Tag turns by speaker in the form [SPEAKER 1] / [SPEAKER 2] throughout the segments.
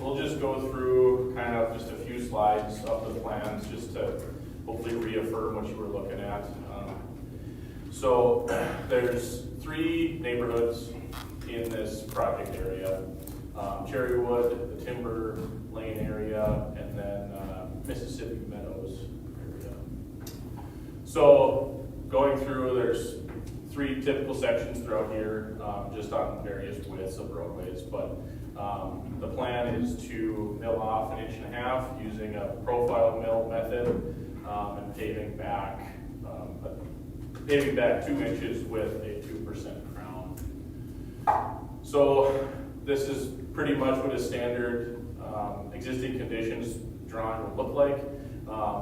[SPEAKER 1] we'll just go through kind of just a few slides of the plans just to hopefully reaffirm what you were looking at. So there's 3 neighborhoods in this project area. Cherrywood, the Timber Lane area, and then Mississippi Meadows area. So going through, there's 3 typical sections throughout here, just on various widths of roadways, but the plan is to mill off 1.5 inches using a profile mill method, and paving back 2 inches with a 2% crown. So this is pretty much what a standard existing conditions drawing would look like.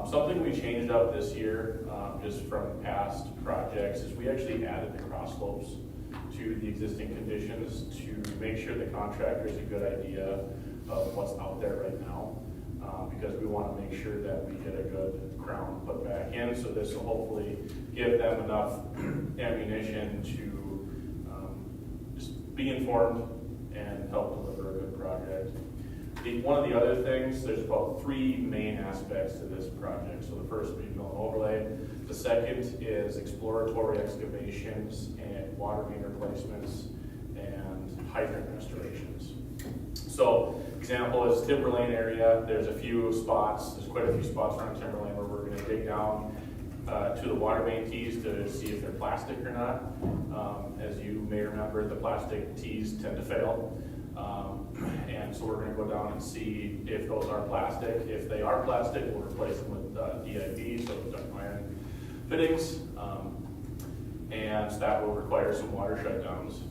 [SPEAKER 1] Something we changed up this year, just from past projects, is we actually added the cross slopes to the existing conditions to make sure the contractor has a good idea of what's out there right now, because we want to make sure that we get a good crown put back in. So this will hopefully give them enough ammunition to just be informed and help deliver a good project. One of the other things, there's about 3 main aspects to this project. So the first being mill and overlay. The second is exploratory excavations and water main replacements and hydrant restorations. So example is Timber Lane area. There's a few spots, there's quite a few spots around Timber Lane where we're going to dig down to the water main tees to see if they're plastic or not. As you may remember, the plastic tees tend to fail. And so we're going to go down and see if those are plastic. If they are plastic, we'll replace them with DIB, so duct iron fittings, and that will require some water shutdowns.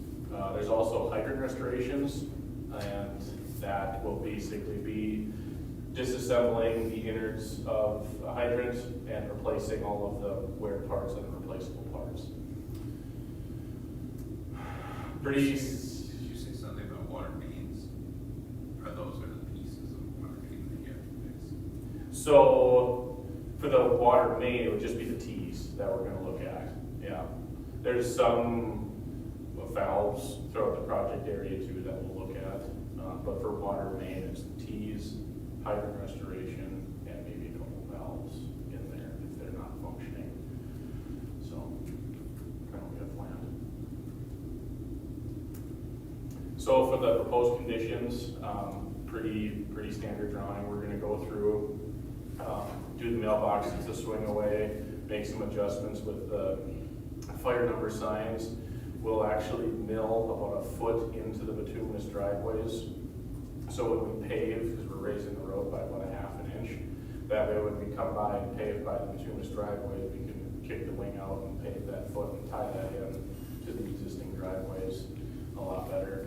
[SPEAKER 1] There's also hydrant restorations, and that will basically be disassembling the innards of a hydrant and replacing all of the wear parts and the replaceable parts. Pretty.
[SPEAKER 2] Did you say something about water mains? Are those the pieces of water main that you have to fix?
[SPEAKER 1] So for the water main, it would just be the T's that we're going to look at. Yeah, there's some valves throughout the project area too that we'll look at. But for water main, it's T's, hydrant restoration, and maybe a couple valves in there if they're not functioning. So kind of what we have planned. So for the proposed conditions, pretty standard drawing. We're going to go through, do the mailboxes to swing away, make some adjustments with the fire number signs. We'll actually mill about 1 foot into the bituminous driveways. So when we pave, because we're raising the road by about 1/2 inch, that way when we come by and pave by the bituminous driveways, we can kick the wing out and pave that foot and tie that in to the existing driveways a lot better.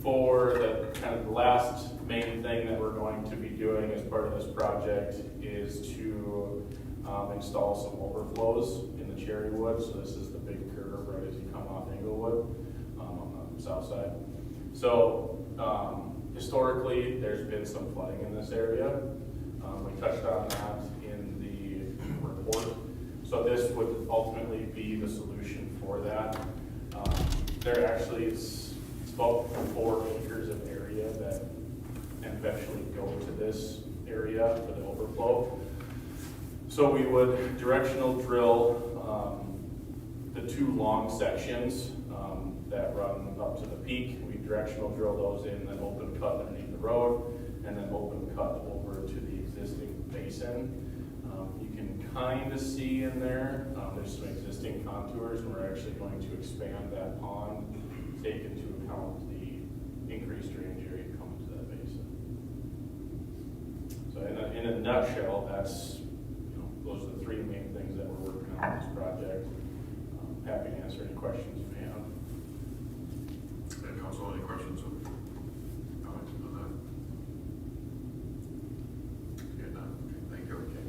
[SPEAKER 1] For the kind of the last main thing that we're going to be doing as part of this project is to install some overflows in the Cherrywood. So this is the big curve right as you come off Englewood on the south side. So historically, there's been some flooding in this area. We touched on that in the report. So this would ultimately be the solution for that. There actually is about 4 acres of area that eventually go to this area for the overflow. So we would directional drill the 2 long sections that run up to the peak. We directional drill those in, then open cut underneath the road, and then open cut over to the existing basin. You can kind of see in there, there's some existing contours, and we're actually going to expand that pond, take into account the increased drainage area coming to that basin. So in a nutshell, that's, those are the 3 main things that we're working on in this project. Happy to answer any questions you may have.
[SPEAKER 3] Council, any questions or comments on that? Yeah, none. Okay, thank you. Okay.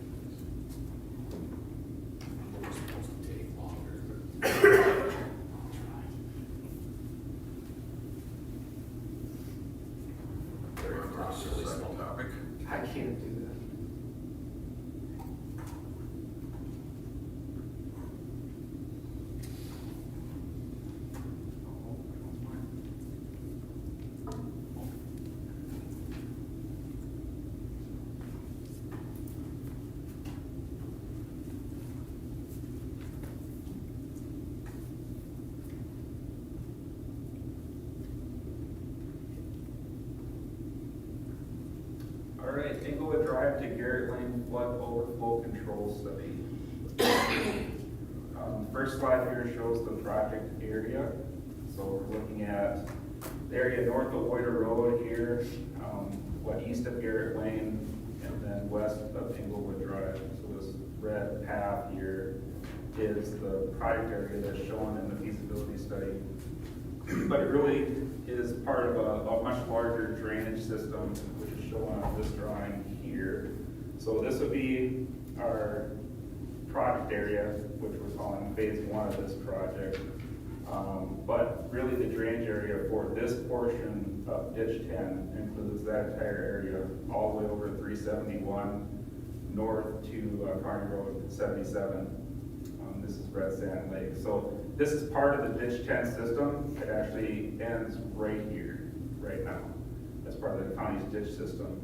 [SPEAKER 4] It's supposed to take longer, but I'll try.
[SPEAKER 3] Very second topic.
[SPEAKER 4] I can't do that.
[SPEAKER 2] All right, Inglewood Drive to Garrett Lane flood overflow control study. First slide here shows the project area. So we're looking at the area north of Oida Road here, east of Garrett Lane, and then west of Inglewood Drive. So this red path here is the project area that's shown in the feasibility study. But it really is part of a much larger drainage system, which is shown on this drawing here. So this would be our project area, which we're calling phase 1 of this project. But really the drainage area for this portion of ditch 10 includes that entire area all the way over to 371 north to Kearney Road 77. This is Red Sand Lake. So this is part of the ditch 10 system. It actually ends right here, right now. That's part of the county's ditch system.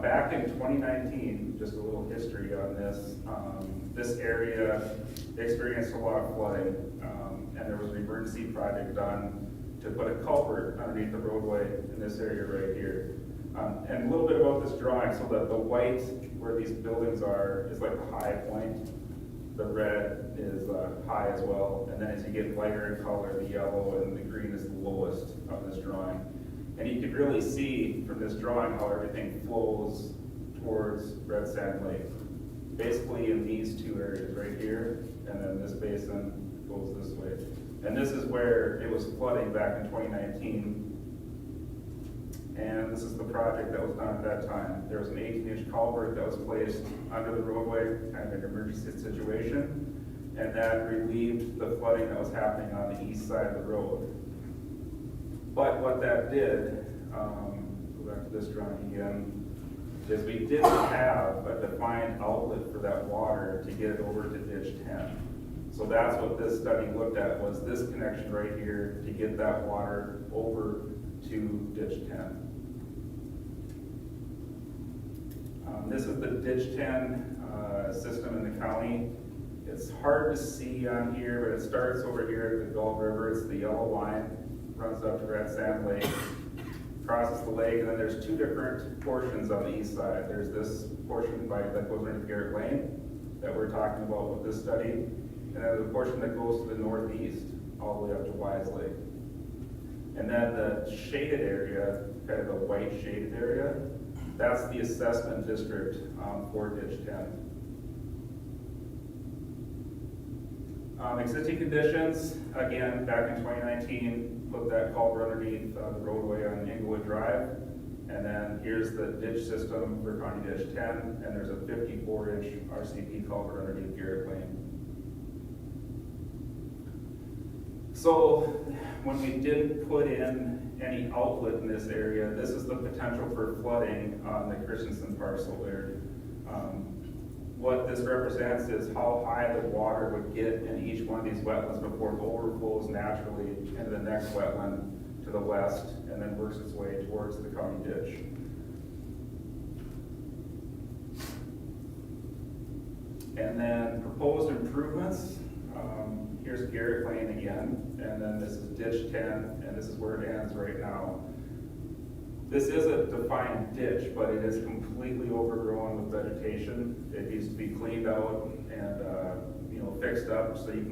[SPEAKER 2] Back in 2019, just a little history on this, this area experienced a lot of flooding, and there was an emergency project done to put a culvert underneath the roadway in this area right here. And a little bit about this drawing, so that the white where these buildings are is like the high point. The red is high as well, and then as you get lighter in color, the yellow and the green is the lowest of this drawing. And you can really see from this drawing how everything flows towards Red Sand Lake. Basically in these two areas right here, and then this basin goes this way. And this is where it was flooding back in 2019. And this is the project that was done at that time. There was an 18-inch culvert that was placed under the roadway, kind of an emergency situation, and that relieved the flooding that was happening on the east side of the road. But what that did, go back to this drawing again, is we didn't have a defined outlet for that water to get it over to ditch 10. So that's what this study looked at, was this connection right here to get that water over to ditch 10. This is the ditch 10 system in the county. It's hard to see on here, but it starts over here at the Gulf River. It's the yellow line, runs up to Red Sand Lake, crosses the lake, and then there's two different portions on the east side. There's this portion that goes into Garrett Lane that we're talking about with this study, and then the portion that goes to the northeast all the way up to Wise Lake. And then the shaded area, kind of the white shaded area, that's the assessment district for ditch 10. Existing conditions, again, back in 2019, put that culvert underneath the roadway on Inglewood Drive. And then here's the ditch system for County Ditch 10, and there's a 54-inch RCP culvert underneath Garrett Lane. So when we didn't put in any outlet in this area, this is the potential for flooding on the Christensen parcel there. What this represents is how high the water would get in each one of these wetlands before it overflows naturally into the next wetland to the west and then works its way towards the county ditch. And then proposed improvements. Here's Garrett Lane again, and then this is ditch 10, and this is where it ends right now. This is a defined ditch, but it is completely overgrown with vegetation. It needs to be cleaned out and fixed up so it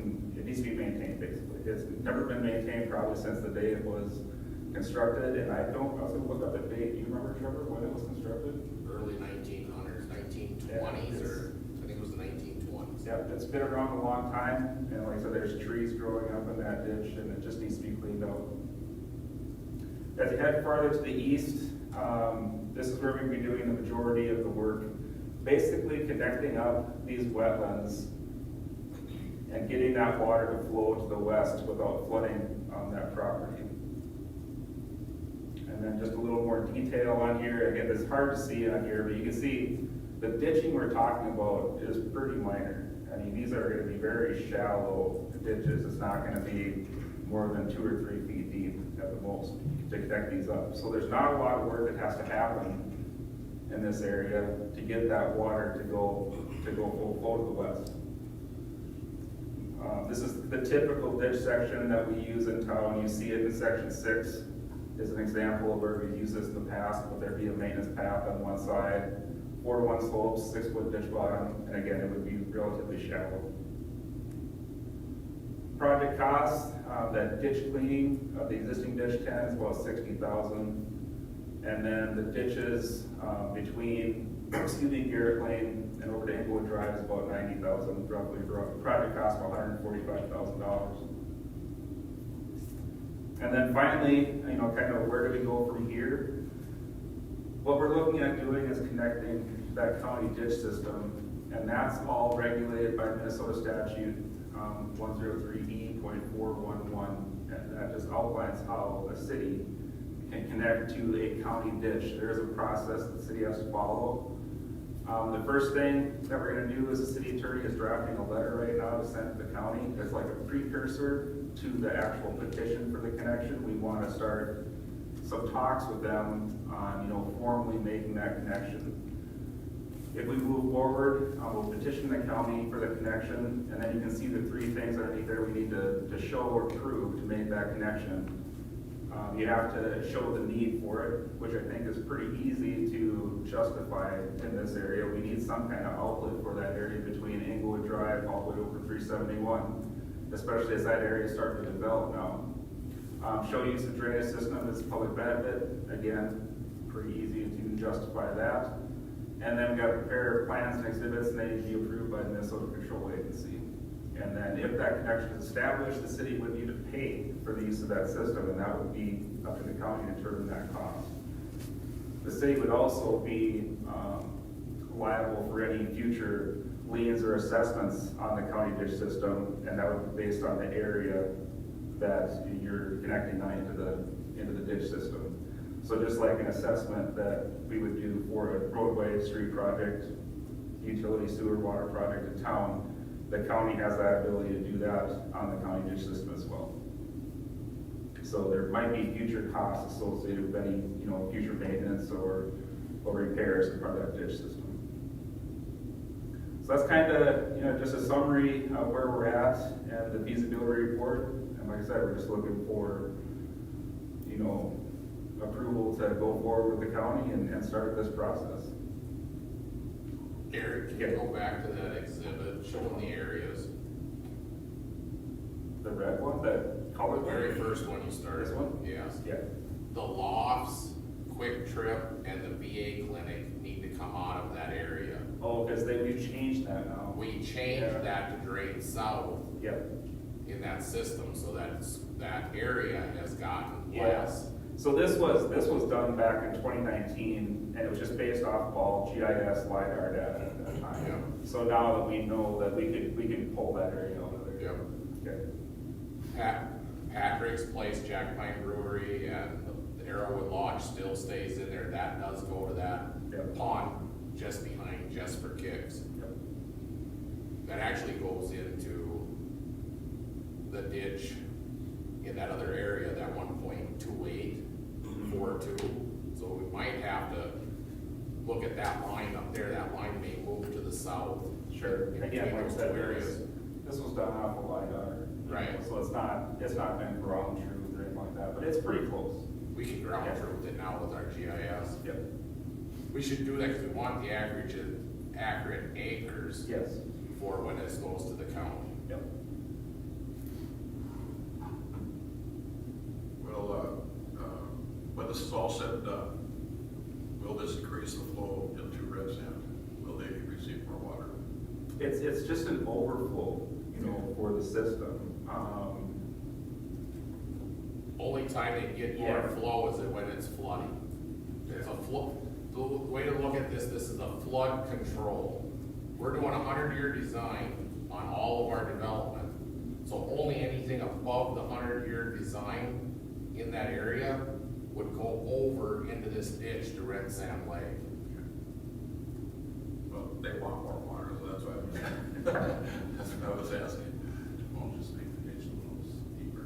[SPEAKER 2] needs to be maintained basically. It's never been maintained probably since the day it was constructed, and I was gonna look up the date. Do you remember, Trevor, when it was constructed?
[SPEAKER 4] Early 1900s, 1920s,
[SPEAKER 1] Yeah,
[SPEAKER 4] or I think it was the 1920s.
[SPEAKER 1] Yeah, it's been around a long time, and like I said, there's trees growing up in that ditch, and it just needs to be cleaned out. As you head farther to the east, this is where we'll be doing the majority of the work, basically connecting up these wetlands and getting that water to flow to the west without flooding on that property. And then just a little more detail on here. Again, it's hard to see on here, but you can see the ditching we're talking about is pretty minor. I mean, these are going to be very shallow ditches. It's not going to be more than 2 or 3 feet deep at the most to connect these up. So there's not a lot of work that has to happen in this area to get that water to go full flow to the west. This is the typical ditch section that we use in town. You see it in section 6.
[SPEAKER 2] is an example of where we've used this in the past, but there'd be a maintenance path on one side, 4-to-1 slopes, 6-foot ditch bottom, and again, it would be relatively shallow. Project costs, that ditch cleaning of the existing ditch 10 is about $60,000. And then the ditches between, Garrett Lane and over to Englewood Drive is about $90,000, roughly, for a project cost of $145,000. And then finally, kind of where do we go from here? What we're looking at doing is connecting that county ditch system, and that's all regulated by Minnesota statute 103E.411, and that just outlines how a city can connect to a county ditch. There is a process that the city has to follow. The first thing that we're gonna do is the city attorney is drafting a letter right now to send to the county. It's like a precursor to the actual petition for the connection. We wanna start some talks with them on, formally making that connection. If we move forward, we'll petition the county for the connection, and then you can see the three things underneath there we need to show or prove to make that connection. You have to show the need for it, which I think is pretty easy to justify in this area. We need some kind of outlet for that area between Englewood Drive all the way over 371, especially as that area is starting to develop now. Show use of drainage system is public benefit. Again, pretty easy to justify that. And then we've got to prepare plans and exhibits, and they need to be approved by the Minnesota Control Agency. And then if that connection is established, the city would need to pay for the use of that system, and that would be up to the county to determine that cost. The city would also be liable for any future liens or assessments on the county ditch system, and that would be based on the area that you're connecting on into the ditch system. So just like an assessment that we would do for a roadway, street project, utility, sewer, water project in town, the county has that ability to do that on the county ditch system as well. So there might be future costs associated with any, future maintenance or repairs as part of that ditch system. So that's kind of, just a summary of where we're at and the feasibility report. And like I said, we're just looking for, approval to go forward with the county and start this process.
[SPEAKER 4] Eric, can you go back to that exhibit showing the areas?
[SPEAKER 2] The red one, the
[SPEAKER 4] The
[SPEAKER 2] colored
[SPEAKER 4] very
[SPEAKER 2] one?
[SPEAKER 4] first one you started.
[SPEAKER 2] This one?
[SPEAKER 4] Yes.
[SPEAKER 2] Yeah.
[SPEAKER 4] The lofts, Quick Trip, and the VA clinic need to come out of that area.
[SPEAKER 2] Oh, because we've changed that now.
[SPEAKER 4] We changed
[SPEAKER 2] Yeah.
[SPEAKER 4] that to drain south
[SPEAKER 2] Yep.
[SPEAKER 4] in that system, so that area has gotten
[SPEAKER 2] Yeah.
[SPEAKER 4] less.
[SPEAKER 2] So this was done back in 2019, and it was just based off of all GIS LiDAR data at that time.
[SPEAKER 4] Yeah.
[SPEAKER 2] So now that we know that we can pull that area out of there.
[SPEAKER 4] Yep.
[SPEAKER 2] Okay.
[SPEAKER 4] Patrick's Place, Jack Pine Brewery, and the Arrowwood Lodge still stays in there. That does go to that
[SPEAKER 2] Yep.
[SPEAKER 4] pond just behind Just for Kicks.
[SPEAKER 2] Yep.
[SPEAKER 4] That actually goes into the ditch in that other area, that 1.2842. So we might have to look at that line up there. That line may move to the south.
[SPEAKER 2] Sure.
[SPEAKER 4] In
[SPEAKER 2] Again,
[SPEAKER 4] between
[SPEAKER 2] like I
[SPEAKER 4] those
[SPEAKER 2] said,
[SPEAKER 4] two areas.
[SPEAKER 2] this was done off of LiDAR.
[SPEAKER 4] Right.
[SPEAKER 2] So it's not been ground truth or anything like that, but it's pretty close.
[SPEAKER 4] We can ground
[SPEAKER 2] Yeah.
[SPEAKER 4] truth it now with our GIS.
[SPEAKER 2] Yep.
[SPEAKER 4] We should do that because we want the accurate acres
[SPEAKER 2] Yes.
[SPEAKER 4] for when this goes to the county.
[SPEAKER 2] Yep.
[SPEAKER 3] Well, when this is all said and done, will this increase the flow into Red Sand? Will they receive more water?
[SPEAKER 2] It's just an overflow, for the system.
[SPEAKER 4] Only time they get more
[SPEAKER 2] Yeah.
[SPEAKER 4] flow is when it's flooding. It's a flood. The way to look at this is a flood control. We're doing a 100-year design on all of our development. So only anything above the 100-year design in that area would go over into this ditch to Red Sand Lake.
[SPEAKER 3] Well, they want more water, so that's why that's what I was asking.
[SPEAKER 4] Won't just make the ditch a little deeper.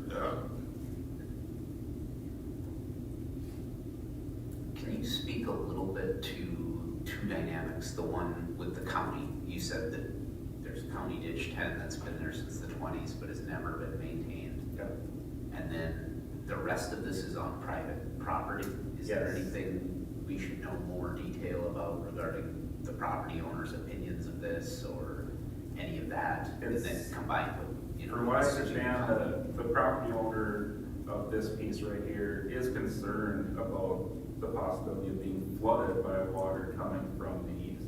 [SPEAKER 5] Can you speak a little bit to two dynamics? The one with the county, you said that there's County Ditch 10 that's been there since the 20s but has never been maintained.
[SPEAKER 2] Yep.
[SPEAKER 5] And then the rest of this is on private property. Is there
[SPEAKER 2] Yes.
[SPEAKER 5] anything we should know more detail about regarding the property owner's opinions of this or any of that? And then
[SPEAKER 2] It's-
[SPEAKER 5] combined with, you know.
[SPEAKER 2] From what I
[SPEAKER 5] the city
[SPEAKER 2] understand,
[SPEAKER 5] county.
[SPEAKER 2] the property owner of this piece right here is concerned about the possibility of being flooded by water coming from the east.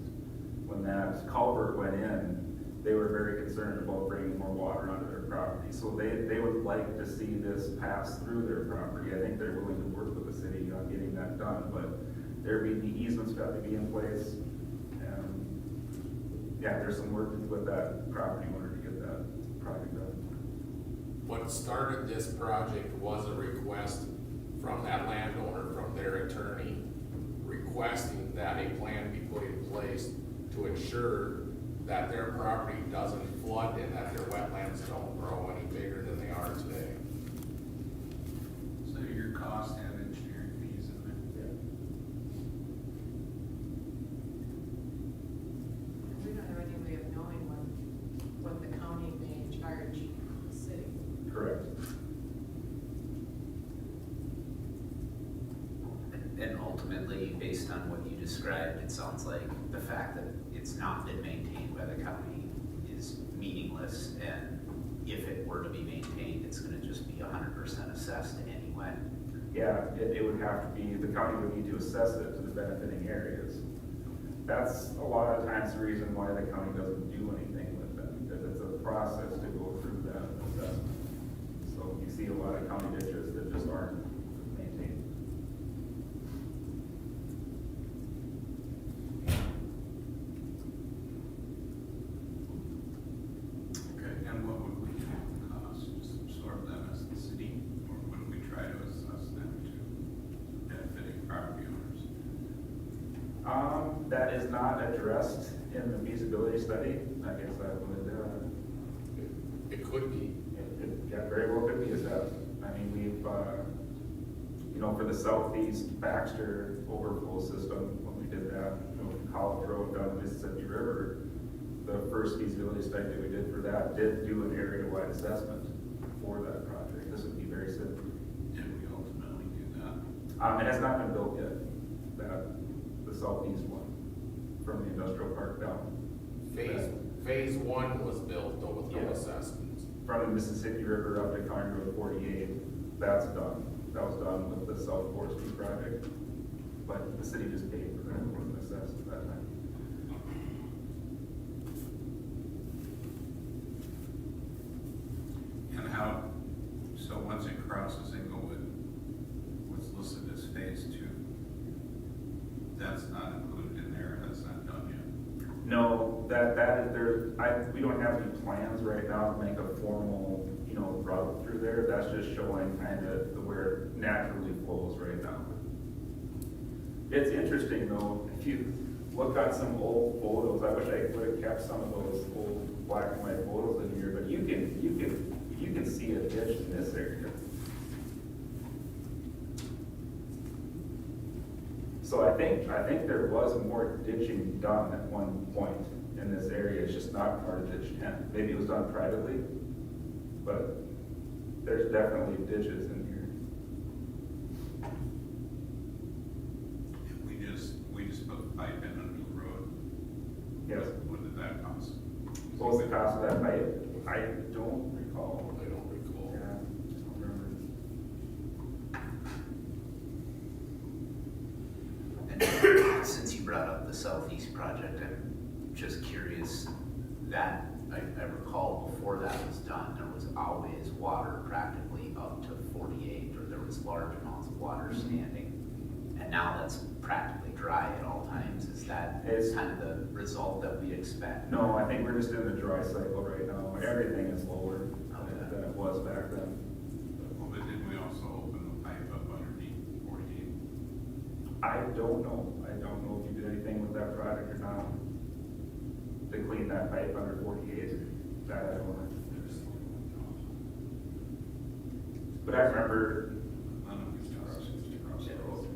[SPEAKER 2] When that culvert went in, they were very concerned about bringing more water onto their property. So they would like to see this pass through their property. I think they're willing to work with the city on getting that done, but the easement's got to be in place. And yeah, there's some work to do with that property owner to get that project done.
[SPEAKER 4] What started this project was a request from that landowner, from their attorney, requesting that a plan be put in place to ensure that their property doesn't flood and that their wetlands don't grow any bigger than they are today.
[SPEAKER 6] So your cost and engineering fees in there?
[SPEAKER 7] We don't have any way of knowing what the county may charge the city.
[SPEAKER 2] Correct.
[SPEAKER 5] And ultimately, based on what you described, it sounds like the fact that it's not been maintained by the county is meaningless, and if it were to be maintained, it's gonna just be 100% assessed anyway.
[SPEAKER 2] Yeah, it would have to be, the county would need to assess it to the benefiting areas. That's a lot of times the reason why the county doesn't do anything with them, because it's a process to go through that assessment. So you see a lot of county ditches that just aren't maintained.
[SPEAKER 6] Okay, and what would we cost, just absorb them as the city, or would we try to assess them to benefiting property owners?
[SPEAKER 2] That is not addressed in the feasibility study. I guess I would,
[SPEAKER 4] It could be.
[SPEAKER 2] it very well could be assessed. I mean, we've, for the southeast Baxter overflow system, when we did that, College Road down the Mississippi River, the first feasibility study that we did for that did do an area-wide assessment for that project. This would be very simple.
[SPEAKER 6] Did we ultimately do that?
[SPEAKER 2] It has not been built yet, the southeast one, from the industrial park down.
[SPEAKER 4] Phase one was built though with no
[SPEAKER 2] Yeah.
[SPEAKER 4] assessments.
[SPEAKER 2] From the Mississippi River up to County Road 48, that's done. That was done with the South Forestry project, but the city just paid for that, it wasn't assessed at that time.
[SPEAKER 6] And how, so once it crosses Inglewood, what's listed as phase 2, that's not included in there, that's not done yet?
[SPEAKER 2] No, that is there, we don't have any plans right now to make a formal, route through there. That's just showing kind of where it naturally flows right now. It's interesting though, if you look at some old photos, I wish I would have kept some of those old black and white photos in here, but you can see a ditch in this area. So I think there was more ditching done at one point in this area, it's just not part of ditch 10. Maybe it was done privately, but there's definitely ditches in here.
[SPEAKER 6] And we just put the pipe in under the road?
[SPEAKER 2] Yes.
[SPEAKER 6] What did that cost?
[SPEAKER 2] What was the cost of that pipe? I don't recall.
[SPEAKER 4] I don't recall.
[SPEAKER 2] Yeah, I don't remember.
[SPEAKER 5] And since you brought up the Southeast project, I'm just curious, that, I recall before that was done, there was always water practically up to 48, or there was large amounts of water standing. And now that's practically dry at all times. Is that
[SPEAKER 2] It's-
[SPEAKER 5] kind of the result that we expect?
[SPEAKER 2] No, I think we're just in the dry cycle right now. Everything is lower than it was back then.
[SPEAKER 6] Well, but did we also open the pipe up underneath 48?
[SPEAKER 2] I don't know. I don't know if you did anything with that project or not. To clean that pipe under 48, that I don't know. But I remember,
[SPEAKER 6] None of these cross roads.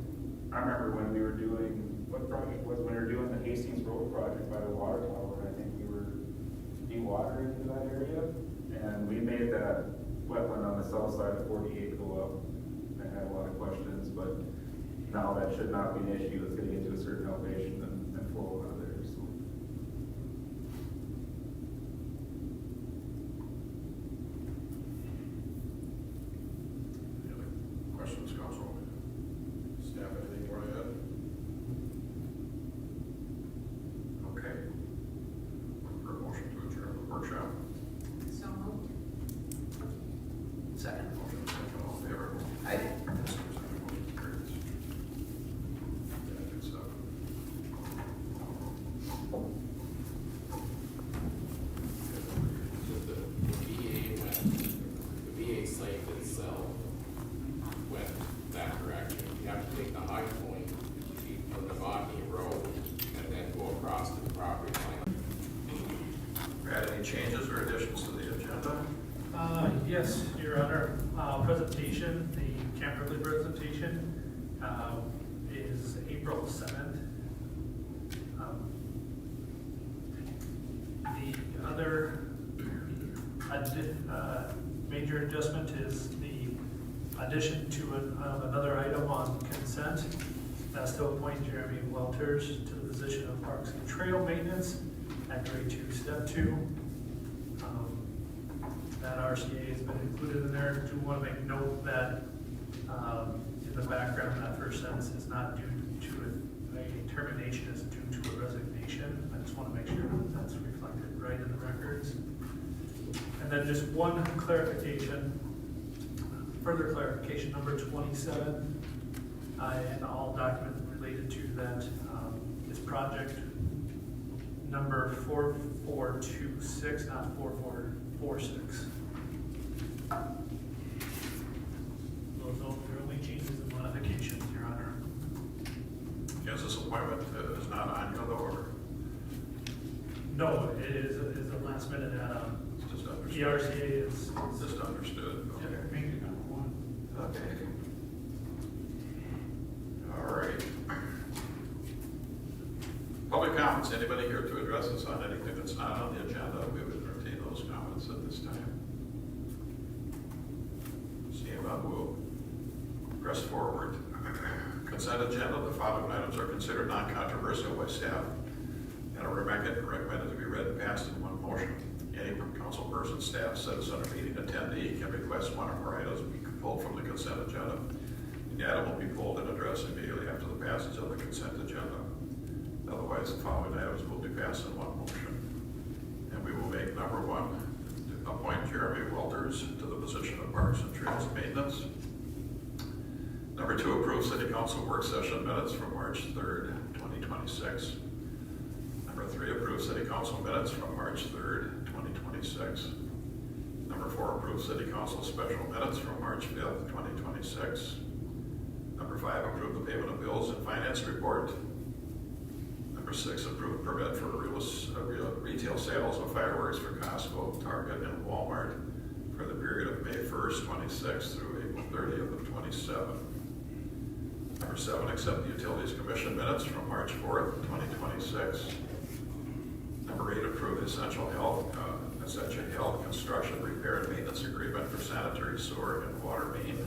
[SPEAKER 2] I remember when we were doing, what project was, when we were doing the Hastings Road project by the water tower, I think we were dewatering in that area. And we made that wetland on the south side of 48 go up I had a lot of questions, but now that should not be an issue. It's gonna get to a certain elevation and flow out of there, so.
[SPEAKER 3] Any other questions, council? Staff, anything you want to add? Okay. For a motion to adjourn the workshop.
[SPEAKER 7] So moved.
[SPEAKER 5] Second.
[SPEAKER 3] Motion second, all in favor?
[SPEAKER 5] Aye.
[SPEAKER 3] Motion carries. It's,
[SPEAKER 4] The VA site itself went that direction. You have to take the high point from the Botany Road and then go across to the property line.
[SPEAKER 3] Brad, any changes or additions to the agenda?
[SPEAKER 8] Yes, Your Honor, presentation, the Camp Ridley presentation, is April 7th. The other major adjustment is the addition to another item on consent. That's to appoint Jeremy Welters to the position of Parks and Trail Maintenance at grade 2, step 2. That RCA has been included in there. Do want to make note that in the background, that first sentence is not due to a termination, it's due to a resignation. I just want to make sure that that's reflected right in the records. And then just one clarification, further clarification, number 27, and all documents related to that is project number 4426, not 4446. Those are the only changes and modifications, Your Honor.
[SPEAKER 3] Yes, this appointment is not on you, though, or
[SPEAKER 8] No, it is a last minute add-on.
[SPEAKER 3] it's just understood?
[SPEAKER 8] ERCA is.
[SPEAKER 3] Just understood,
[SPEAKER 8] Yeah,
[SPEAKER 3] okay.
[SPEAKER 8] make it number one.
[SPEAKER 3] Okay. All right. Public comments, anybody here to address us on anything that's not on the agenda? We would entertain those comments at this time. Seeing none, we'll press forward. Consent agenda, the following items are considered non-controversial by staff and are recommended to be read and passed in one motion. Any council person, staff, citizen, or meeting attendee can request one or more items be pulled from the consent agenda. And the item will be pulled and addressed immediately after the passage of the consent agenda. Otherwise, the following items will be passed in one motion. And we will make number one, appoint Jeremy Welters to the position of Parks and Trails Maintenance. Number two, approve city council work session minutes from March 3rd, 2026. Number three, approve city council minutes from March 3rd, 2026. Number four, approve city council special minutes from March 5th, 2026. Number five, approve the payment of bills and finance report. Number six, approve permit for retail sales of fireworks for Costco, Target, and Walmart for the period of May 1st, 26 through April 30th of 27. Number seven, accept the Utilities Commission minutes from March 4th, 2026. Number eight, approve the Essential Health Construction Repair and Maintenance Agreement for sanitary sewer and water main.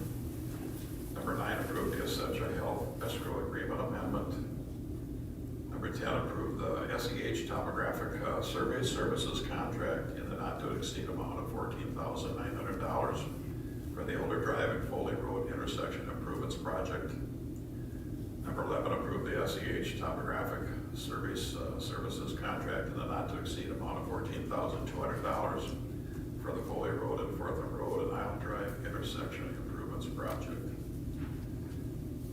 [SPEAKER 3] Number nine, approve the Essential Health Escrow Agreement Amendment. Number 10, approve the SEH Topographic Survey Services contract in the not to exceed amount of $14,900 for the Elder Drive and Foley Road intersection improvements project. Number 11, approve the SEH Topographic Services contract in the not to exceed amount of $14,200 for the Foley Road and Fortham Road and Island Drive intersection improvements project.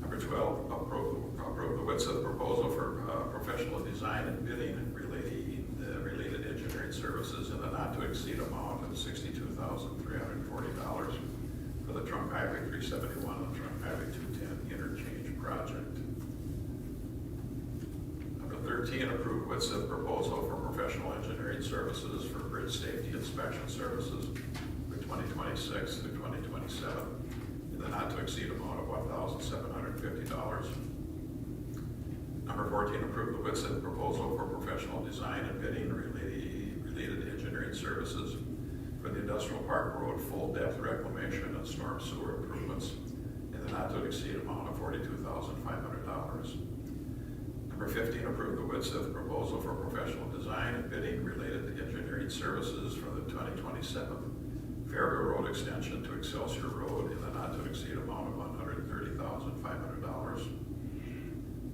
[SPEAKER 3] Number 12, approve the WITSET proposal for professional design and bidding related engineering services in the not to exceed amount of $62,340 for the Trunk Highway 371 and Trunk Highway 210 interchange project. Number 13, approve WITSET proposal for professional engineering services for bridge safety inspection services for 2026 through 2027 in the not to exceed amount of $1,750. Number 14, approve the WITSET proposal for professional design and bidding related engineering services for the Industrial Park Road full depth reclamation and storm sewer improvements in the the not to exceed amount of $42,500. Number 15, approve the WITSIF proposal for professional design and bidding related to engineering services for the 2027 Fairview Road extension to Excelsior Road in the not to exceed amount of $130,500.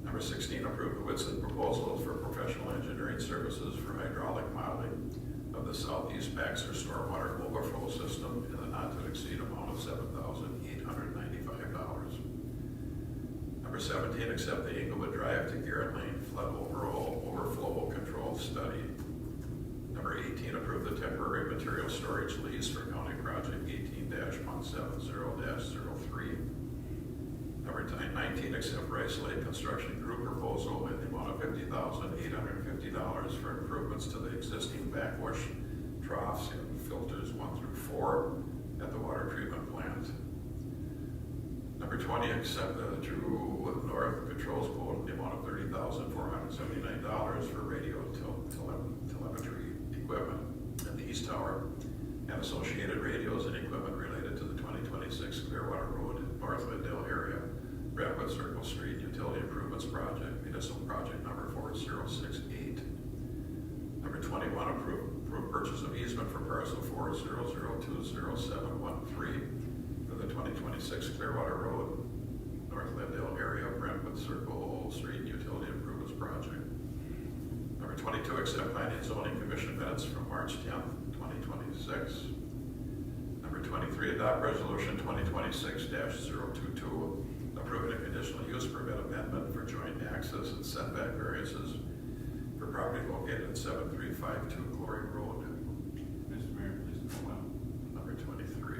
[SPEAKER 3] Number 16, approve the WITSIF proposals for professional engineering services for hydraulic modeling of the Southeast Baxter Stormwater Overflow System in the not to exceed amount of $7,895. Number 17, accept the Inglewood Drive to Garrett Lane flood overflow control study. Number 18, approve the temporary material storage lease for County Project 18-170-03. Number 19, accept Rice Lake Construction Group proposal in the amount of $50,850 for improvements to the existing backwash troughs and filters 1 through 4 at the water treatment plant. Number 20, accept the True North Controls quote in the amount of $30,479 for radio telemetry equipment in the East Tower and associated radios and equipment related to the 2026 Clearwater Road North Lindale area, Brentwood Circle Street Utility Improvements Project, municipal project number 4068. Number 21, approve purchase of easement for parcel 400200713 for the 2026 Clearwater Road North Lindale area, Brentwood Circle Street Utility Improvements Project. Number 22, accept Planning and Zoning Commission minutes from March 10th, 2026. Number 23, adopt resolution 2026-022, approving a conditional use permit amendment for joint access and setback variances for property located at 7352 Glory Road.
[SPEAKER 6] Mr. Mayor, please call out.
[SPEAKER 3] Number 23.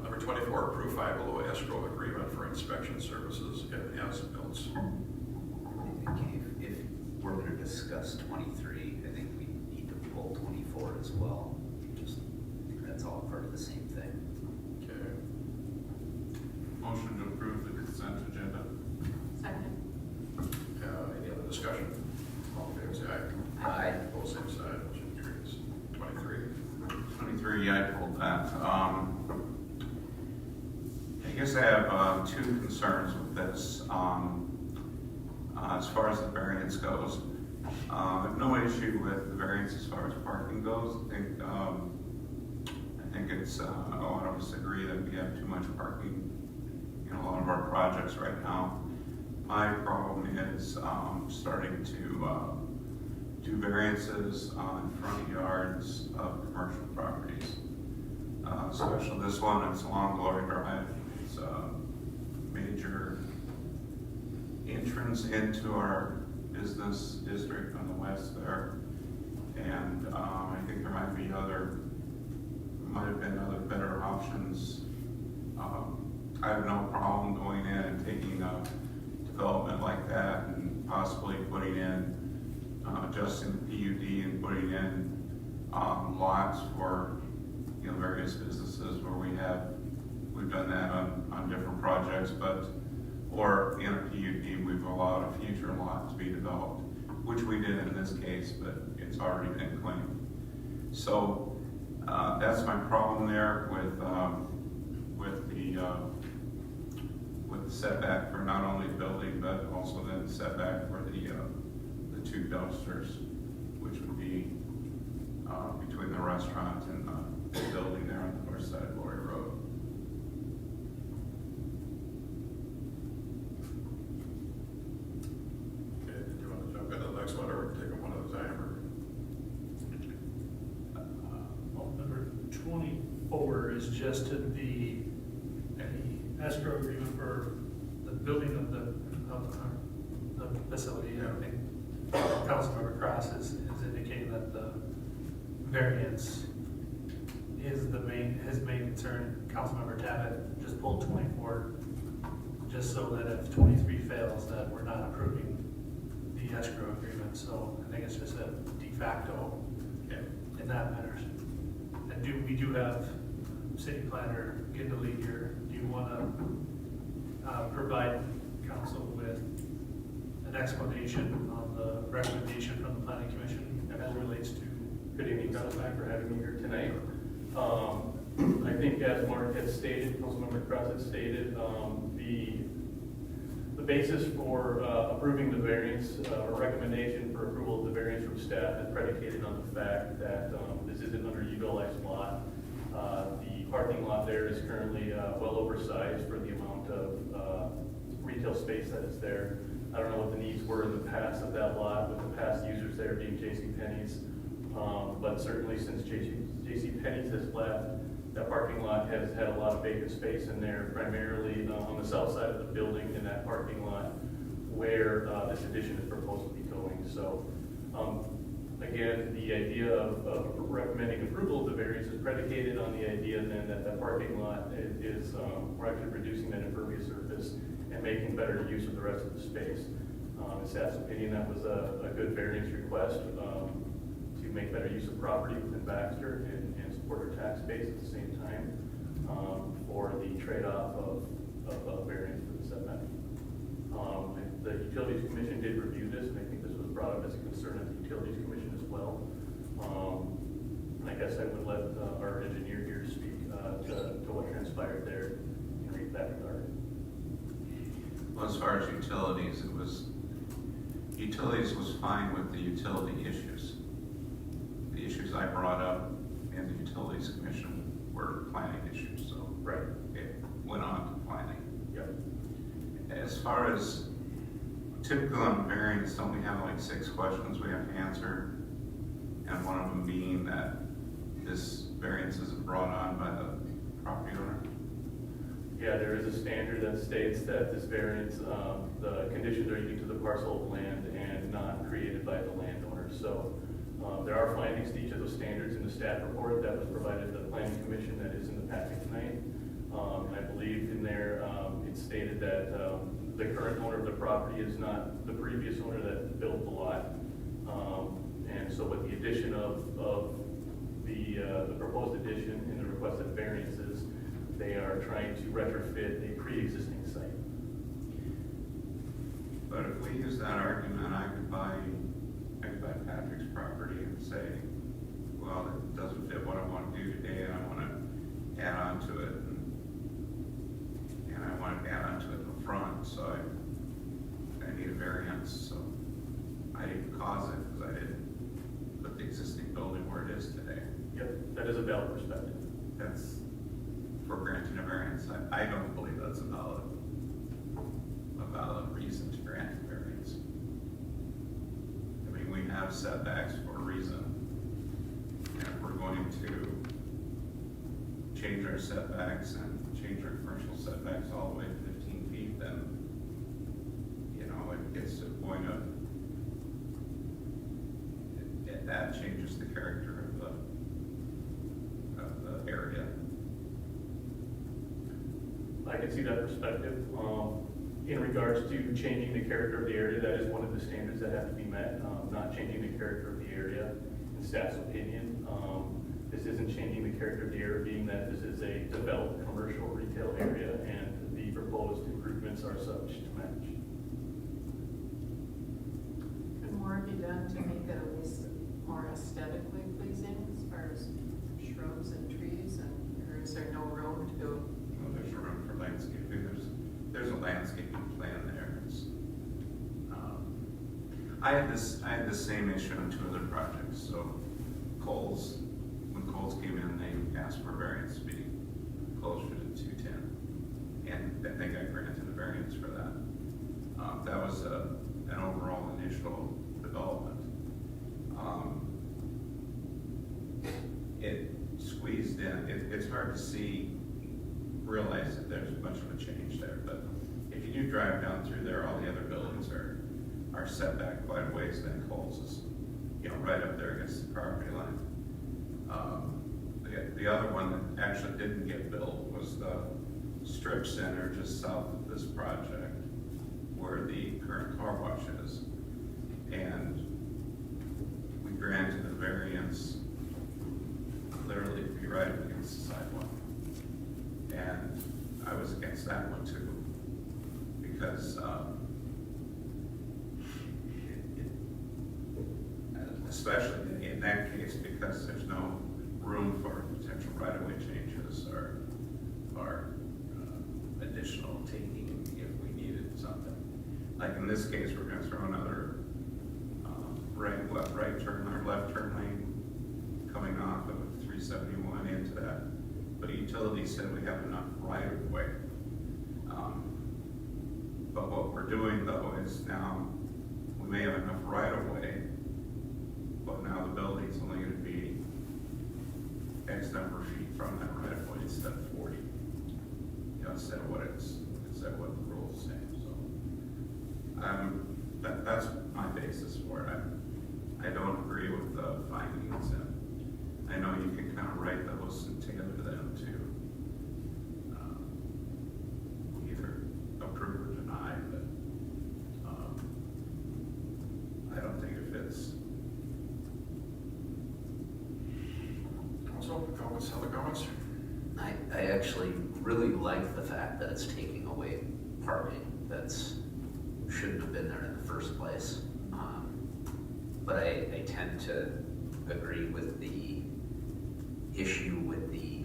[SPEAKER 3] Number 24, approve 5 below escrow agreement for inspection services and as-built.
[SPEAKER 5] I think if we're gonna discuss 23, I think we need to pull 24 as well. Just, I think that's all part of the same thing.
[SPEAKER 3] Okay.
[SPEAKER 6] Motion to approve the consent agenda.
[SPEAKER 7] Second.
[SPEAKER 3] Any other discussion? All in favor, say aye.
[SPEAKER 5] Aye.
[SPEAKER 3] Opposed, same side. Motion carries. 23.
[SPEAKER 6] 23, yeah, I pulled that. I guess I have 2 concerns with this. As far as the variance goes, I have no issue with the variance as far as parking goes. I think it's, a lot of us agree that we have too much parking in a lot of our projects right now. My problem is starting to do variances on front yards of commercial properties. Especially this one, it's along Glory Drive. It's a major entrance into our business district on the west there. And I think there might have been other better options. I have no problem going in and taking a development like that and possibly putting in, adjusting the PUD and putting in lots for, various businesses where we've done that on different projects, or in a PUD, we've allowed a future lot to be developed, which we did in this case, but it's already been claimed. So that's my problem there with the setback for not only the building, but also then the setback for the 2 dumpsters, which would be between the restaurant and the building there on the north side of Glory Road.
[SPEAKER 3] Okay, do you want to jump into the next one, or we can take them one at a time?
[SPEAKER 8] Well, number 24 is just to the escrow agreement for the building of the facility. I think Councilmember Cross is indicating that the variance is his main concern. Councilmember Tabbitt just pulled 24, just so that if 23 fails, that we're not approving the escrow agreement. So I think it's just a de facto in that matter. And we do have city planner Gindley here. Do you want to provide council with an explanation on the recommendation from the planning commission as it relates to?
[SPEAKER 9] Good evening, Council, for having me here tonight.
[SPEAKER 1] I think as Mark had stated, Councilmember Krause had stated, the basis for approving the variance, or recommendation for approval of the variance from staff is predicated on the fact that this is an underutilized lot. The parking lot there is currently well oversized for the amount of retail space that is there. I don't know what the needs were in the past of that lot, with the past users there being JCPenney's. But certainly since JCPenney's has left, that parking lot has had a lot of vacant space in there, primarily on the south side of the building in that parking lot where this addition is proposed to be going. So again, the idea of recommending approval of the variance is predicated on the idea then that that parking lot is, we're actually reducing that impervious surface and making better use of the rest of the space. In staff's opinion, that was a good variance request to make better use of property within Baxter and support our tax base at the same time for the trade-off of variance for the setback. The Utilities Commission did review this, and I think this was brought up as a concern at the Utilities Commission as well. I guess I would let our engineer here speak to what transpired there in that regard.
[SPEAKER 6] Well, as far as utilities, utilities was fine with the utility issues. The issues I brought up in the Utilities Commission were planning issues, so
[SPEAKER 1] Right.
[SPEAKER 6] it went on to planning.
[SPEAKER 1] Yep.
[SPEAKER 6] As far as typical on variance, don't we have like 6 questions we have to answer? And one of them being that this variance isn't brought on by the property owner?
[SPEAKER 1] Yeah, there is a standard that states that this variance, the conditions are unique to the parcel of land and not created by the landowner. So there are findings to each of those standards in the staff report that was provided to the Planning Commission that is in the packet tonight. I believe in there, it stated that the current owner of the property is not the previous owner that built the lot. And so with the addition of the proposed addition and the requested variances, they are trying to retrofit a pre-existing site.
[SPEAKER 6] But if we use that argument, I could buy Patrick's property and say, well, it doesn't fit what I want to do today, and I want to add on to it, and I want to add on to it in the front, so I need a variance, so I didn't cause it because I didn't put the existing building where it is today.
[SPEAKER 1] Yep, that is a valid perspective.
[SPEAKER 6] That's for granting a variance. I don't believe that's a valid reason to grant a variance. I mean, we have setbacks for a reason. And if we're going to change our setbacks and change our commercial setbacks all the way to 15 feet, then, you know, it gets to a point of, that changes the character of the area.
[SPEAKER 1] I can see that perspective. In regards to changing the character of the area, that is one of the standards that have to be met, not changing the character of the area. In staff's opinion, this isn't changing the character of the area, being that this is a developed commercial retail area and the proposed improvements are such to match.
[SPEAKER 7] Could more be done to make it at least more aesthetically pleasing as far as shrubs and trees, or is there no room to?
[SPEAKER 6] Well, there's room for landscaping. There's a landscaping plan there. I had this same issue on 2 other projects. So when Coles came in, they asked for a variance to be closer to 210, and I think I granted a variance for that. That was an overall initial development. It squeezed in. It's hard to realize that there's much of a change there, but if you do drive down through there, all the other buildings are set back quite a ways. Then Coles is, you know, right up there against the property line. The other one that actually didn't get built was the strip center just south of this project, where the current car wash is, and we granted a variance literally to be right up against the sidewalk. And I was against that one too, because especially in that case, because there's no room for potential right-of-way changes. like in this case, we're gonna throw another, right turn, or left turn lane coming off of 371 into that. But utilities said we have enough right of way. But what we're doing though is now, we may have enough right of way, but now the building's only gonna be X number of feet from that right of way instead of 40. You know, instead of what the rules say, so. That's my basis for it. I don't agree with the findings, and I know you can kind of write those and tailor them to either approve or deny, but I don't think it fits.
[SPEAKER 3] Council, comments, other comments?
[SPEAKER 5] I actually really like the fact that it's taking away parking that's, shouldn't have been there in the first place. But I tend to agree with the issue with the,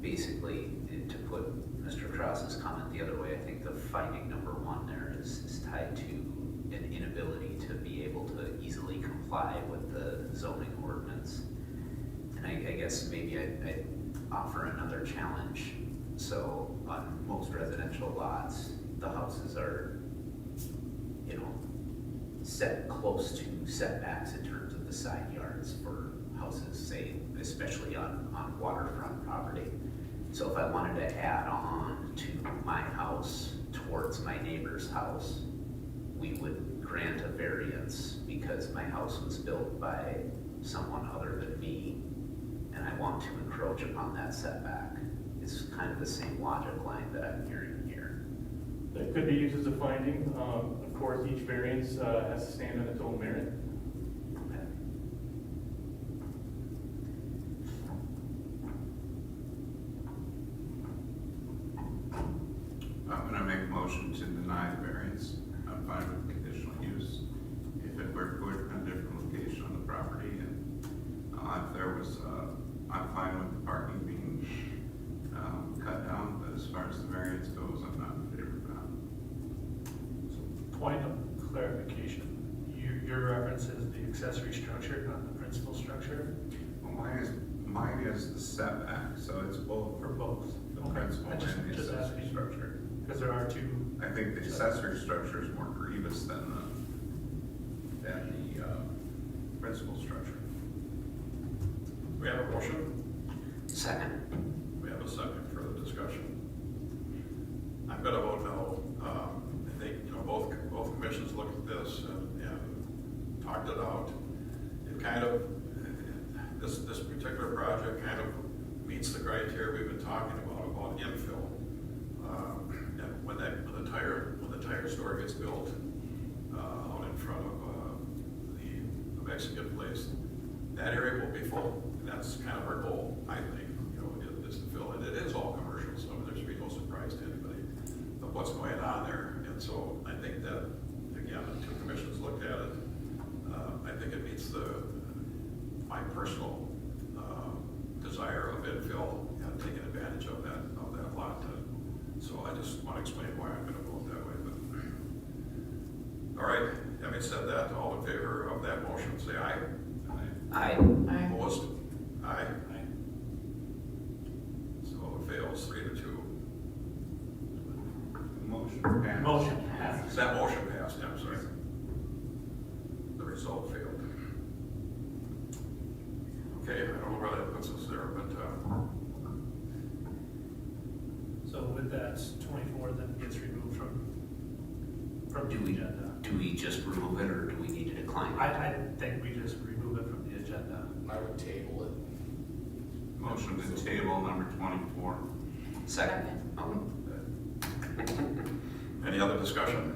[SPEAKER 5] basically, to put Mr. Krause's comment the other way, I think the finding number one there is tied to an inability to be able to easily comply with the zoning ordinance. And I guess maybe I'd offer another challenge. So on most residential lots, the houses are, you know, set close to setbacks in terms of the side yards for houses, say, especially on waterfront property. So if I wanted to add on to my house towards my neighbor's house, we would grant a variance because my house was built by someone other than me, and I want to encroach upon that setback. It's kind of the same logic line that I'm hearing here.
[SPEAKER 1] That could be used as a finding. Of course, each variance has to stand on its own merit.
[SPEAKER 5] Okay.
[SPEAKER 6] I'm gonna make a motion to deny the variance. I'm fine with conditional use. If it were put in a different location on the property, and if there was, I'm fine with the parking being cut down, but as far as the variance goes, I'm not in favor of that.
[SPEAKER 8] Point of clarification, your reference is the accessory structure, not the principal structure,
[SPEAKER 6] Well, mine is the setback, so it's both
[SPEAKER 8] for both.
[SPEAKER 6] the
[SPEAKER 8] Okay.
[SPEAKER 6] principal
[SPEAKER 8] I
[SPEAKER 6] and the
[SPEAKER 8] just
[SPEAKER 6] accessory
[SPEAKER 8] asking,
[SPEAKER 6] structure.
[SPEAKER 8] because there are two.
[SPEAKER 6] I think the accessory structure is more grievous than the principal structure.
[SPEAKER 3] We have a motion,
[SPEAKER 5] Second.
[SPEAKER 3] we have a second for the discussion. I'm gonna vote no. I think, you know, both commissions looked at this and talked it out. It kind of, this particular project kind of meets the criteria we've been talking about infill. And when the tire store gets built, out in front of, the Mexican place, that area will be full. And that's kind of our goal, I think, you know, is to fill it. It is all commercial, so there should be no surprise to anybody of what's going on there. And so I think that, again, the two commissions looked at it. I think it meets my personal, desire of infill and taking advantage of that lot. So I just want to explain why I'm gonna vote that way, but. All right, having said that, all in favor of that motion, say aye.
[SPEAKER 5] I
[SPEAKER 3] Opposed? Aye. So it fails 3-2.
[SPEAKER 6] Motion passed.
[SPEAKER 8] Motion passes.
[SPEAKER 3] Is that motion passed? I'm sorry. The result failed. Okay, I don't know where that puts us there, but,
[SPEAKER 8] So with that, 24 then gets removed from
[SPEAKER 5] Do
[SPEAKER 8] the
[SPEAKER 5] we,
[SPEAKER 8] agenda.
[SPEAKER 5] do we just remove it, or do we need to decline it?
[SPEAKER 8] I think we just remove it from the agenda.
[SPEAKER 4] I would table it.
[SPEAKER 6] Motion to table number 24.
[SPEAKER 5] Second. Oh,
[SPEAKER 3] any other discussion?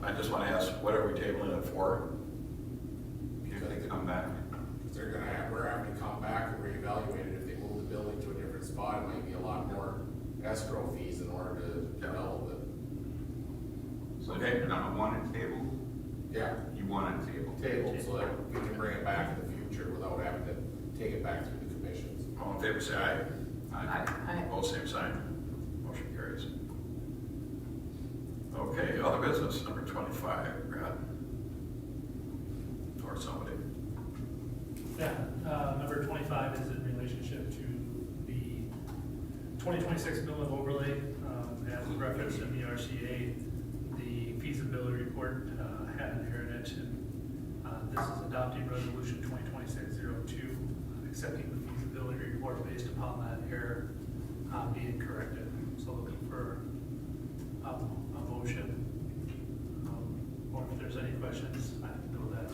[SPEAKER 3] I just want to ask, what are we tabling it for?
[SPEAKER 6] If they come back.
[SPEAKER 4] We're having to come back and reevaluate it. If they move the building to a different spot, it might be a lot more escrow fees in order to develop it.
[SPEAKER 6] So
[SPEAKER 3] Okay.
[SPEAKER 6] you don't want it tabled?
[SPEAKER 4] Yeah,
[SPEAKER 6] You want it tabled?
[SPEAKER 4] table, so that we can bring it back in the future without having to take it back through the commissions.
[SPEAKER 3] All in favor, say aye.
[SPEAKER 5] I,
[SPEAKER 7] I,
[SPEAKER 3] Opposed, same sign. Motion carries. Okay, other business, number 25, Brad. Or somebody.
[SPEAKER 8] Yeah, number 25 is in relationship to the 2026 Millwood overlay. As referenced in the RCA, the feasibility report had an error in it. And this is adopting resolution 2026-02, accepting the feasibility report based upon that error being corrected. So looking for a motion. Or if there's any questions, I know that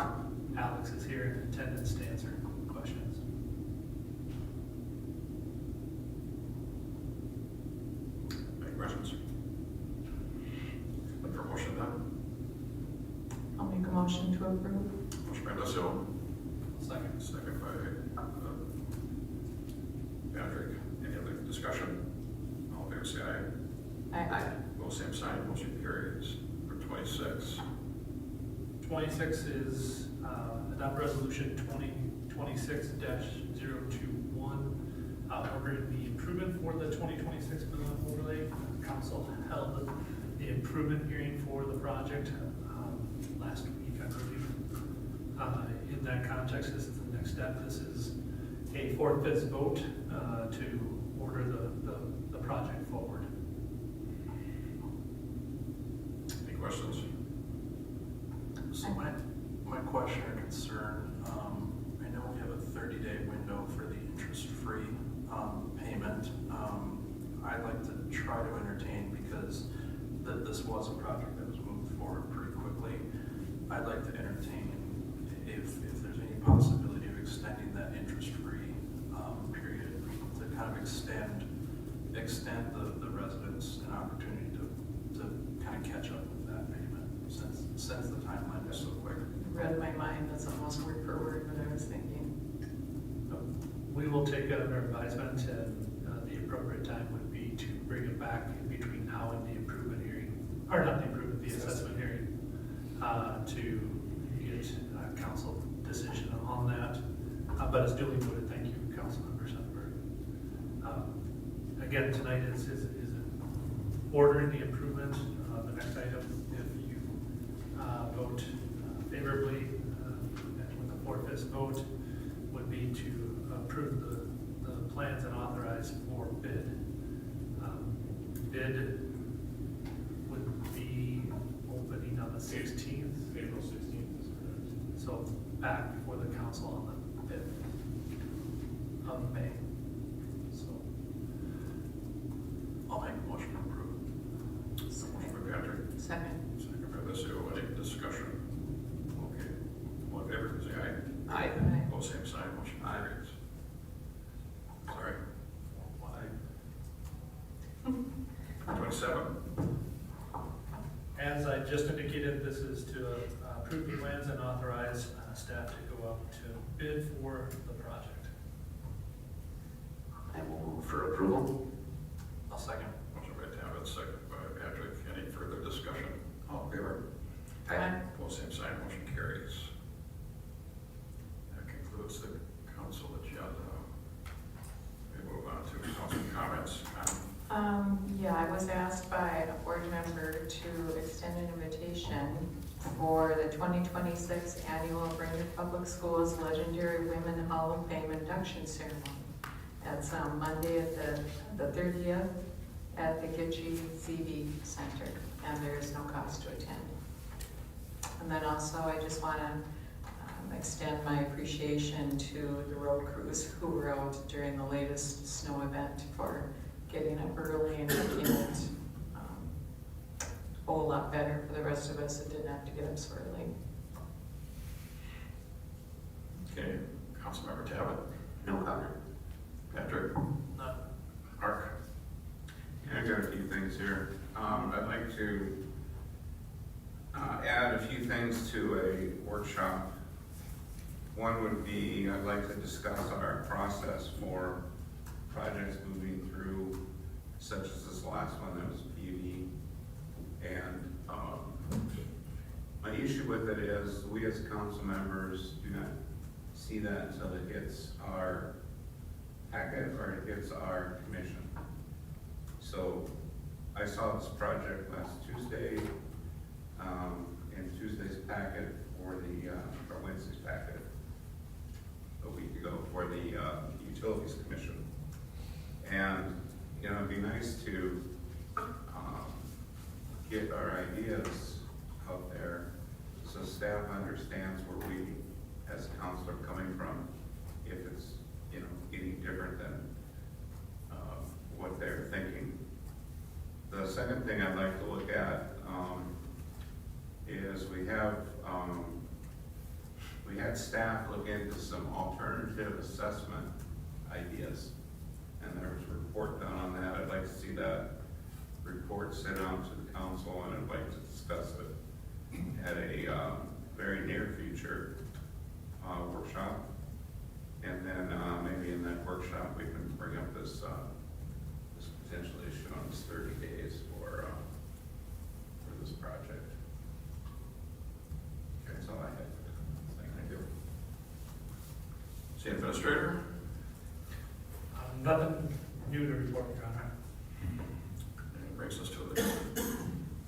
[SPEAKER 8] Alex is here in attendance to answer questions.
[SPEAKER 3] Any questions? Look for motion then.
[SPEAKER 7] I'll make a motion to approve.
[SPEAKER 3] Motion by Lissu,
[SPEAKER 8] Second.
[SPEAKER 3] second by Patrick. Any other discussion? All in favor say aye.
[SPEAKER 7] Aye.
[SPEAKER 3] Both same sign, motion carries. Number 26.
[SPEAKER 8] 26 is adopt resolution 2026-021, ordering the improvement for the 2026 Millwood overlay. Council held the improvement hearing for the project last week, I believe. In that context, this is the next step. This is a 4/5 vote to order the project forward.
[SPEAKER 3] Any questions?
[SPEAKER 9] So my question or concern, I know we have a 30-day window for the interest-free payment. I'd like to try to entertain, because this was a project that was moved forward pretty quickly. I'd like to entertain if there's any possibility of extending that interest-free period to kind of extend the residents an opportunity to kind of catch up with that payment since the timeline is so quick.
[SPEAKER 7] Read my mind, that's almost word for word what I was thinking.
[SPEAKER 8] We will take it under advisement, and the appropriate time would be to bring it back in between now and the improvement hearing, or not the improvement, the assessment hearing, to get a council decision on that. But it's duly noted, thank you, Councilmember Sundberg. Again, tonight is ordering the improvement. The next item, if you vote favorably with a 4/5 vote, would be to approve the plans and authorize for bid. Bid would be opening on the 16th.
[SPEAKER 1] April 16th is correct.
[SPEAKER 8] So back before the council on the 5th of May. So
[SPEAKER 9] I'll make a motion to approve.
[SPEAKER 3] Motion by Patrick,
[SPEAKER 7] Second.
[SPEAKER 3] second by Lissu. Any discussion? Okay. All in favor say aye.
[SPEAKER 5] Aye.
[SPEAKER 7] Aye.
[SPEAKER 3] Both same sign, motion carries. Sorry.
[SPEAKER 9] Why?
[SPEAKER 3] 27.
[SPEAKER 8] as I just indicated, this is to approve the plans and authorize staff to go out to bid for the project.
[SPEAKER 5] I will move for approval.
[SPEAKER 9] I'll second.
[SPEAKER 3] Motion by Talbot, second by Patrick. Any further discussion? All in favor?
[SPEAKER 7] Aye.
[SPEAKER 3] Both same sign, motion carries. That concludes the council agenda. We move on to council comments.
[SPEAKER 7] Yeah, I was asked by a board member to extend an invitation for the 2026 annual Brainerd Public Schools Legendary Women Hall of Fame induction ceremony. That's Monday at the 30th at the Gitche CV Center, and there is no cost to attend. And then also, I just want to extend my appreciation to the road crews who were out during the latest snow event for getting up early and making it a whole lot better for the rest of us that didn't have to get up so early.
[SPEAKER 3] Okay, Councilmember Talbot,
[SPEAKER 5] No comment.
[SPEAKER 3] Patrick,
[SPEAKER 9] None.
[SPEAKER 3] Mark.
[SPEAKER 6] Yeah, I got a few things here. I'd like to add a few things to a workshop. One would be, I'd like to discuss our process for projects moving through, such as this last one that was PUD. And my issue with it is, we as council members do not see that until it hits our packet or it hits our commission. So I saw this project last Tuesday, in Tuesday's packet for the, or Wednesday's packet, a week ago, for the Utilities Commission. And, you know, it'd be nice to get our ideas out there so staff understands where we, as council, are coming from, if it's, you know, any different than what they're thinking. The second thing I'd like to look at is we had staff look into some alternative assessment ideas, and there was a report done on that. I'd like to see that report sent out to the council, and I'd like to discuss it at a very near future workshop. And then maybe in that workshop, we can bring up this potential issue on this 30 days for this project. That's all I have. Thank you.
[SPEAKER 3] City Administrator?
[SPEAKER 8] Nothing new to report, Your Honor.
[SPEAKER 3] That brings us to the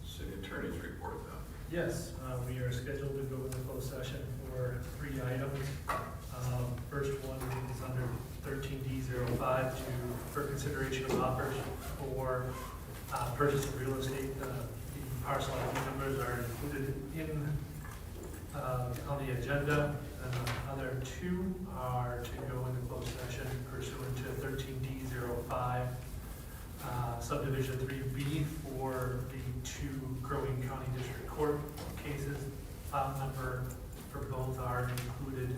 [SPEAKER 3] city attorney's report then.
[SPEAKER 8] Yes, we are scheduled to go into closed session for 3 items. First one is under 13D05 for consideration of offers for purchase of real estate. The parcel ID numbers are included in on the agenda. And the other 2 are to go into closed session pursuant to 13D05 subdivision 3B for the 2 Crow Wing County District Court cases. File number for both are included in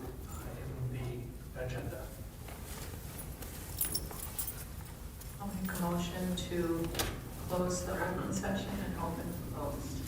[SPEAKER 8] the agenda.
[SPEAKER 7] I'll make a motion to close the open session and open closed.